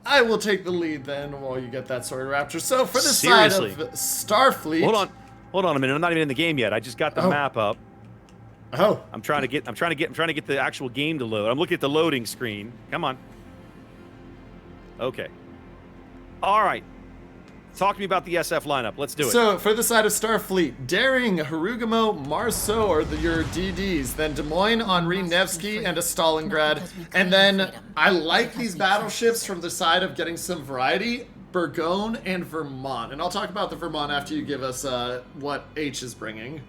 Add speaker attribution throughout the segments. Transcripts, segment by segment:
Speaker 1: I will take the lead then while you get that sorted, Rapture. So for the side of Starfleet...
Speaker 2: Hold on a minute. I'm not even in the game yet. I just got the map up.
Speaker 1: Oh.
Speaker 2: I'm trying to get the actual game to load. I'm looking at the loading screen. Come on. Okay. All right. Talk to me about the SF lineup. Let's do it.
Speaker 1: So, for the side of Starfleet, Daring, Harugamo, Marceau are your DDs. Then Des Moines, Henri, Nevsky, and a Stalingrad. And then, I like these battleships from the side of getting some variety, Bourgogne and Vermont. And I'll talk about the Vermont after you give us what H is bringing.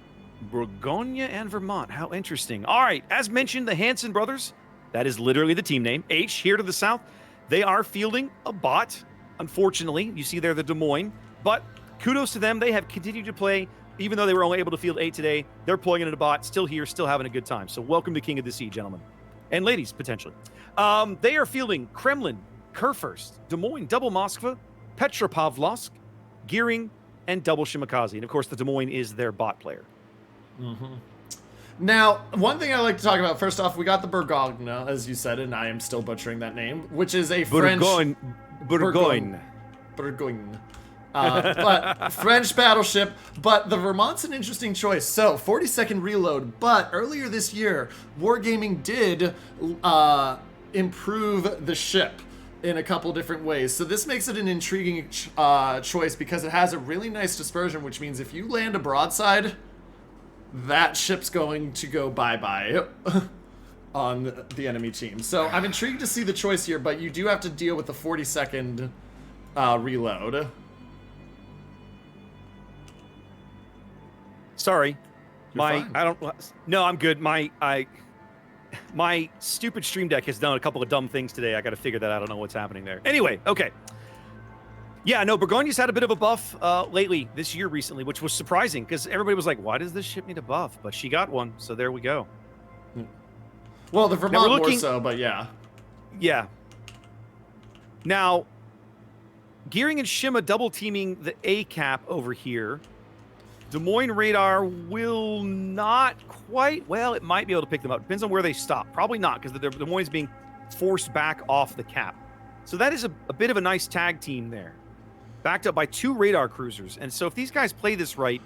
Speaker 2: Bourgogne and Vermont. How interesting. All right. As mentioned, the Hanson brothers, that is literally the team name. H, here to the south, they are fielding a bot. Unfortunately, you see there the Des Moines, but kudos to them. They have continued to play, even though they were only able to field 8 today. They're pulling in a bot, still here, still having a good time. So welcome to King of the Sea, gentlemen. And ladies, potentially. They are fielding Kremlin, Kurfürst, Des Moines, double Moskva, Petropavlovsk, Gearing, and double Shimakaze. And of course, the Des Moines is their bot player.
Speaker 1: Mm-hmm. Now, one thing I like to talk about, first off, we got the Bourgogne, as you said, and I am still butchering that name, which is a French...
Speaker 2: Bourgogne.
Speaker 1: But French battleship, but the Vermont's an interesting choice. So, 40-second reload, but earlier this year, Wargaming did improve the ship in a couple different ways. So this makes it an intriguing choice because it has a really nice dispersion, which means if you land a broadside, that ship's going to go bye-bye on the enemy team. So I'm intrigued to see the choice here, but you do have to deal with the 40-second reload.
Speaker 2: Sorry.
Speaker 1: You're fine.
Speaker 2: No, I'm good. My stupid Stream Deck has done a couple of dumb things today. I got to figure that out. I don't know what's happening there. Anyway, okay. Yeah, no, Bourgogne's had a bit of a buff lately, this year recently, which was surprising because everybody was like, why does this ship need a buff? But she got one, so there we go.
Speaker 1: Well, the Vermont more so, but yeah.
Speaker 2: Yeah. Now, Gearing and Shima double teaming the A cap over here. Des Moines radar will not quite, well, it might be able to pick them up. Depends on where they stop. Probably not, because the Des Moines is being forced back off the cap. So that is a bit of a nice tag team there. Backed up by 2 radar cruisers. And so if these guys play this right,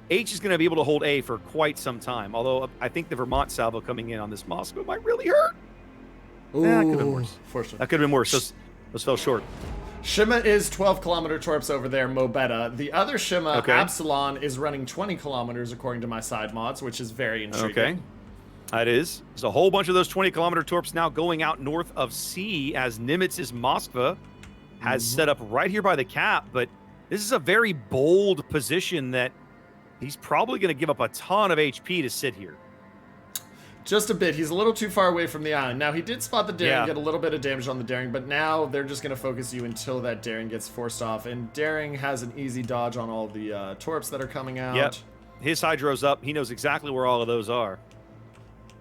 Speaker 2: H is going to be able to hold A for quite some time. Although I think the Vermont salvo coming in on this Moscow might really hurt.
Speaker 1: Ooh,
Speaker 2: that could have been worse.
Speaker 1: Fortunately.
Speaker 2: That could have been worse. Those fell short.
Speaker 1: Shima is 12-kilometer torps over there, Mobetta. The other Shima, Absalon, is running 20 kilometers according to my side mods, which is very intriguing.
Speaker 2: Okay. That is. There's a whole bunch of those 20-kilometer torps now going out north of C as Nimitz's Moskva has set up right here by the cap. But this is a very bold position that he's probably going to give up a ton of HP to sit here.
Speaker 1: Just a bit. He's a little too far away from the island. Now, he did spot the Daring, get a little bit of damage on the Daring, but now they're just going to focus you until that Daring gets forced off. And Daring has an easy dodge on all the torps that are coming out.
Speaker 2: Yep. His Hydro's up. He knows exactly where all of those are.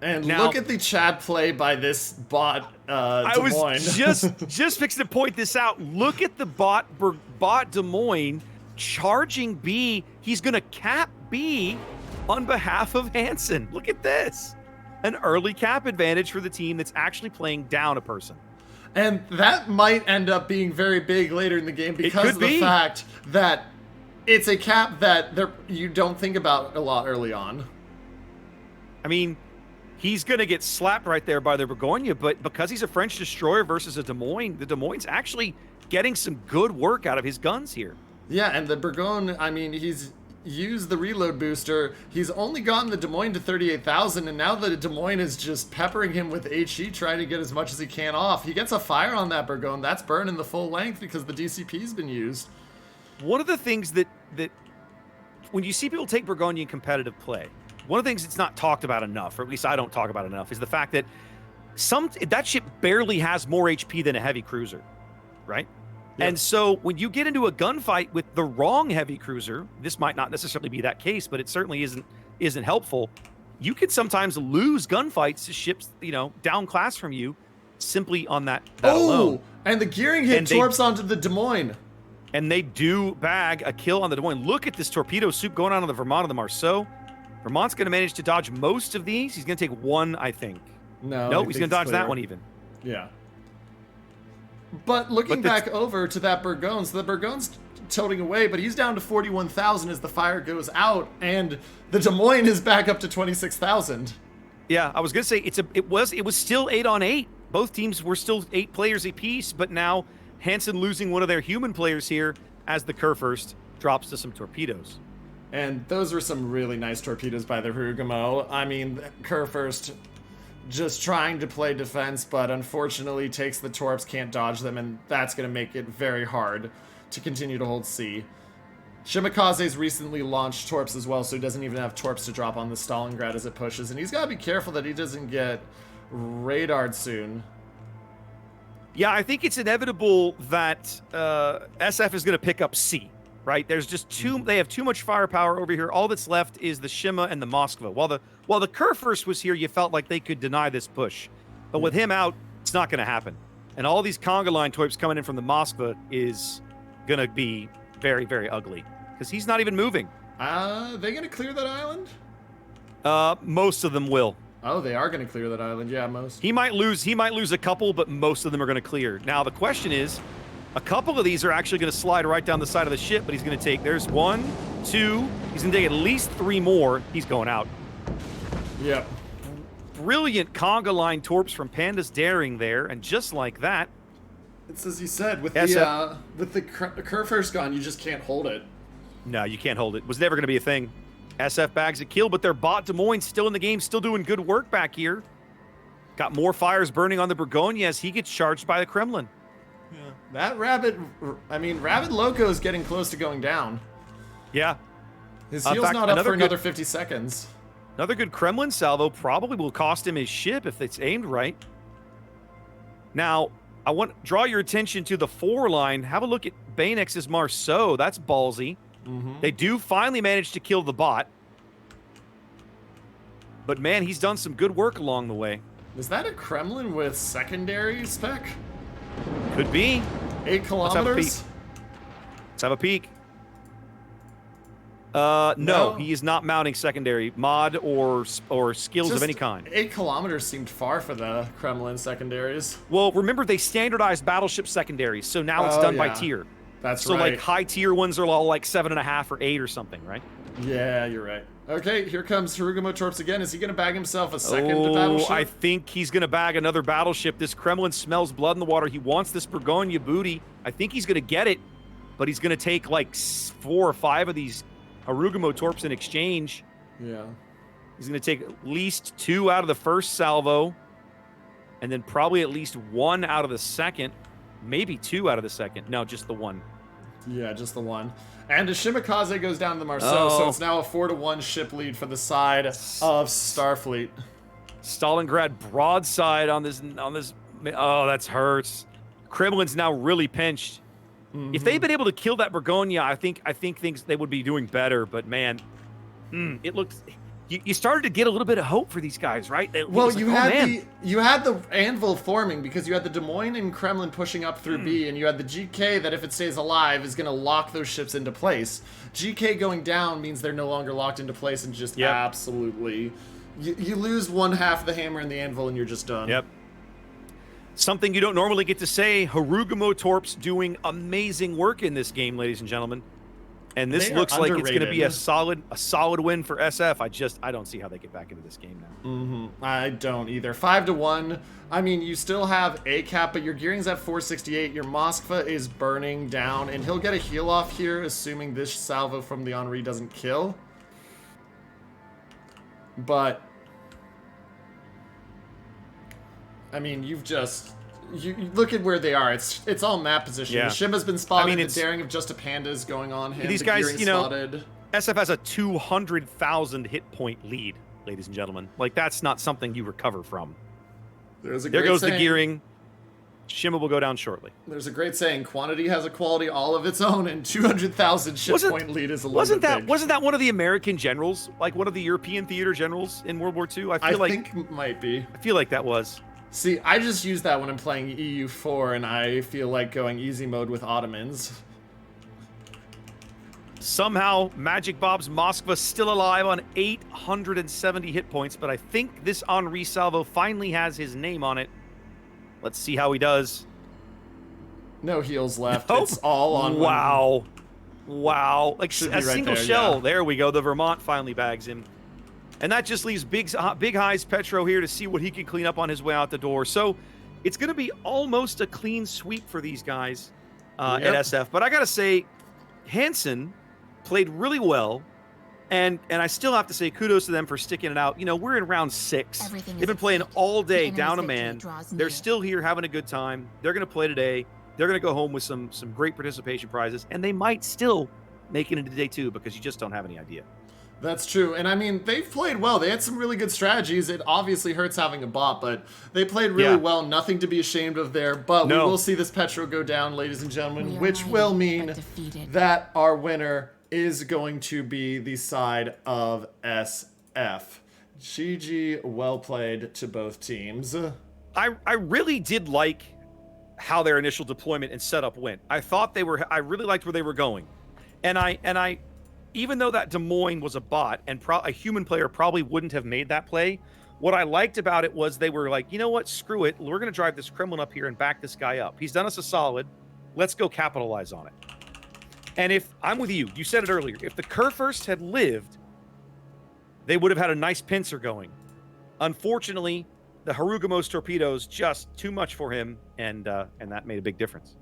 Speaker 1: And now, look at the Chad play by this bot, Des Moines.
Speaker 2: I was just fixing to point this out. Look at the bot Des Moines charging B. He's going to cap B on behalf of Hansen. Look at this. An early cap advantage for the team that's actually playing down a person.
Speaker 1: And that might end up being very big later in the game because of the fact that it's a cap that you don't think about a lot early on.
Speaker 2: I mean, he's going to get slapped right there by the Bourgogne, but because he's a French destroyer versus a Des Moines, the Des Moines actually getting some good work out of his guns here.
Speaker 1: Yeah, and the Bourgogne, I mean, he's used the reload booster. He's only gotten the Des Moines to 38,000, and now the Des Moines is just peppering him with HE, trying to get as much as he can off. He gets a fire on that Bourgogne. That's burning the full length because the DCP's been used. One
Speaker 2: of the things that when you see people take Bourgogne in competitive play, one of the things that's not talked about enough, or at least I don't talk about enough, is the fact that that ship barely has more HP than a heavy cruiser, right? Yep. And so when you get into a gunfight with the wrong heavy cruiser, this might not necessarily be that case, but it certainly isn't helpful. You can sometimes lose gunfights to ships, down class from you simply on that alone.
Speaker 1: And the Gearing hit torps onto the Des Moines.
Speaker 2: And they do bag a kill on the Des Moines. Look at this torpedo soup going on the Vermont and the Marceau. Vermont's going to manage to dodge most of these. He's going to take one, I think.
Speaker 1: No,
Speaker 2: he's going to dodge that one even.
Speaker 1: Yeah. But looking back over to that Burgones, the Burgones tilting away, but he's down to 41,000 as the fire goes out, and the Des Moines is back up to 26,000.
Speaker 2: Yeah, I was gonna say it was still 8-on-8. Both teams were still 8 players apiece, but now Hansen losing one of their human players here as the Kurfürst drops to some torpedoes.
Speaker 1: And those were some really nice torpedoes by the Rugamo. I mean, Kurfürst just trying to play defense, but unfortunately takes the torps, can't dodge them, and that's going to make it very hard to continue to hold C. Shimikaze's recently launched torps as well, so he doesn't even have torps to drop on the Stalingrad as it pushes, and he's got to be careful that he doesn't get radared soon.
Speaker 2: Yeah, I think it's inevitable that SF is going to pick up C, right? There's just they have too much firepower over here. All that's left is the Shima and the Moskva. While the Kurfürst was here, you felt like they could deny this push. But with him out, it's not going to happen. And all these conga line torps coming in from the Moskva is going to be very, very ugly because he's not even moving.
Speaker 1: They going to clear that island?
Speaker 2: Most of them will.
Speaker 1: Oh, they are going to clear that island. Yeah, most.
Speaker 2: He might lose a couple, but most of them are going to clear. Now, the question is, a couple of these are actually going to slide right down the side of the ship, but he's going to take, there's 1, 2, he's going to take at least 3 more. He's going out.
Speaker 1: Yep.
Speaker 2: Brilliant conga line torps from Panda's Daring there, and just like that.
Speaker 1: It's as you said, with the Kurfürst gone, you just can't hold it.
Speaker 2: No, you can't hold it. It was never going to be a thing. SF bags a kill, but their bot Des Moines still in the game, still doing good work back here. Got more fires burning on the Burgonia as he gets charged by the Kremlin.
Speaker 1: Yeah. That Rabbit Loco is getting close to going down.
Speaker 2: Yeah.
Speaker 1: His heel's not up for another 50 seconds.
Speaker 2: Another good Kremlin salvo probably will cost him his ship if it's aimed right. Now, I want to draw your attention to the 4 line. Have a look at Baynex's Marceau. That's ballsy. They do finally manage to kill the bot. But man, he's done some good work along the way.
Speaker 1: Is that a Kremlin with secondary spec?
Speaker 2: Could be.
Speaker 1: 8 kilometers?
Speaker 2: Let's have a peek. No, he is not mounting secondary mod or skills
Speaker 1: Just
Speaker 2: of any kind.
Speaker 1: 8 kilometers seemed far for the Kremlin secondaries.
Speaker 2: Well, remember they standardized battleship secondaries, so now it's done by tier.
Speaker 1: That's
Speaker 2: so
Speaker 1: right.
Speaker 2: So like high tier ones are all like 7.5 or 8 or something, right?
Speaker 1: Yeah, you're right. Okay, here comes Harugamo Torps again. Is he going to bag himself a second battleship?
Speaker 2: I think he's going to bag another battleship. This Kremlin smells blood in the water. He wants this Burgonia booty. I think he's going to get it, but he's going to take like 4 or 5 of these Harugamo Torps in exchange.
Speaker 1: Yeah.
Speaker 2: He's going to take at least 2 out of the first salvo, and then probably at least 1 out of the second. Maybe 2 out of the second. No, just the 1.
Speaker 1: Yeah, just the 1. And a Shimikaze goes down to the Marceau, so it's now a 4-1 ship lead for the side of Starfleet.
Speaker 2: Stalingrad broadside on this. Oh, that's hurts. Kremlin's now really pinched. If they'd been able to kill that Burgonia, I think things they would be doing better. But man, it looks. You started to get a little bit of hope for these guys, right?
Speaker 1: Well, you had the anvil forming because you had the Des Moines and Kremlin pushing up through B, and you had the GK that, if it stays alive, is going to lock those ships into place. GK going down means they're no longer locked into place and just absolutely... You lose one half of the hammer and the anvil and you're just done.
Speaker 2: Yep. Something you don't normally get to say, Harugamo Torps doing amazing work in this game, ladies and gentlemen. And this looks like it's going to be a solid win for SF. I don't see how they get back into this game now.
Speaker 1: I don't either. 5-1. I mean, you still have a cap, but your gearing's at 468. Your Moskva is burning down, and he'll get a heal off here, assuming this salvo from the Henri doesn't kill. But I mean, you look at where they are. It's all map position.
Speaker 2: Yeah.
Speaker 1: The Shima's been spotted. The Daring of Just a Panda is going on him.
Speaker 2: These guys, spotted. SF has a 200,000 hit point lead, ladies and gentlemen. Like, that's not something you recover from. There goes the gearing. Shima will go down shortly.
Speaker 1: There's a great saying: quantity has a quality all of its own, and 200,000 ship point lead is a little bit big.
Speaker 2: Wasn't that one of the American generals, like one of the European theater generals in World War II? I
Speaker 1: think it might be.
Speaker 2: I feel like that was.
Speaker 1: See, I just use that when I'm playing EU4, and I feel like going easy mode with Ottomans.
Speaker 2: Somehow, Magic Bob's Moskva still alive on 870 hit points, but I think this Henri salvo finally has his name on it. Let's see how he does.
Speaker 1: No heals left.
Speaker 2: Nope.
Speaker 1: It's all on one.
Speaker 2: Wow. Like
Speaker 1: Should
Speaker 2: a
Speaker 1: be right
Speaker 2: single
Speaker 1: there,
Speaker 2: shell.
Speaker 1: yeah.
Speaker 2: There we go. The Vermont finally bags him. And that just leaves Big High's Petro here to see what he can clean up on his way out the door. So it's going to be almost a clean sweep for these guys at SF. But I got to say, Hansen played really well. And I still have to say kudos to them for sticking it out. You know, we're in round 6. They've been playing all day, down a man. They're still here having a good time. They're going to play today. They're going to go home with some great participation prizes. And they might still make it into day 2 because you just don't have any idea.
Speaker 1: That's true. And I mean, they've played well. They had some really good strategies. It obviously hurts having a bot, but they played really well. Nothing to be ashamed of there. But we will see this Petro go down, ladies and gentlemen, which will mean that our winner is going to be the side of SF. GG, well played to both teams.
Speaker 2: I really did like how their initial deployment and setup went. I really liked where they were going. And I even though that Des Moines was a bot and a human player probably wouldn't have made that play, what I liked about it was they were like, you know what, screw it. We're going to drive this Kremlin up here and back this guy up. He's done us a solid. Let's go capitalize on it. And if I'm with you, you said it earlier, if the Kurfürst had lived, they would have had a nice pincer going. Unfortunately, the Harugamos torpedoes just too much for him, and that made a big difference.